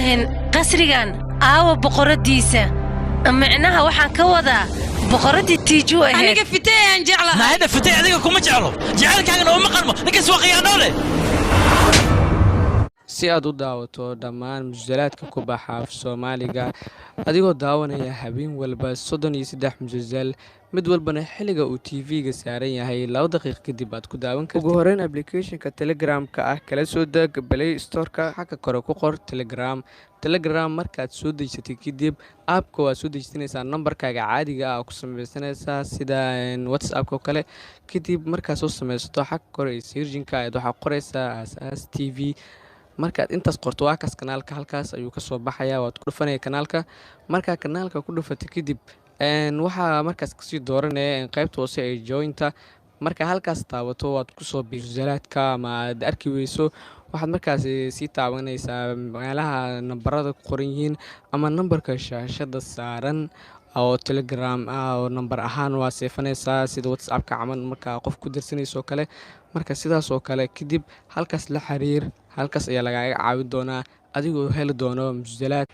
qasrigan aawa boqoradiisa macnaha waxaan ka wadaa boqoradii tiiju ahayd aniga fitayaan jeclahay ma hada fitay adiga kuma jeclo jecelkaaga oo ma qalmo ninka soo qiyaano leh si aad u daawato dhammaan musalsalaadka ku baxa Soomaaliga adigoo daawanaya habeen walba 33 musalsal mid walbana xiliga uu TV-ga saaran yahay 2 daqiiqo kadib aad ku daawan kartaa ugu horreyn application-ka Telegram-ka ah kala soo deg Play Store-ka xagga kore ku qor Telegram markaad soo dejisato kadib app-ka waa soo dejisanaysaa nambarkaaga caadiga ah ku samaysanaysaa sida WhatsApp-ka kale kadib markaad soo samaysato xagga kore searching-ka aad waxa qoraysaa Asaas TV markaad intaas qorto waa kaas kanaalka halkaas ayuu ka soo baxayaa waad ku dhufanaya kanaalka marka kanaalka ku dhufato kadib waxa markaas kasii dooranaya qaybta hoose ee jointa marka halkaas taabato waad ku soo biirsalaadka ama aad arki weyso waxaad markaas sii taabanaysaa meelaha nambarada ku qoran yihiin ama nambarka shaashada saaran oo Telegram oo nambar ahaan waa seefanaysaa sida WhatsApp-ka camal marka qof ku dirsanayso kale marka sidaas oo kale kadib halkaas la xiriir halkaas ayaa lagaaga caawin doonaa adigoo heli doono musalsalaad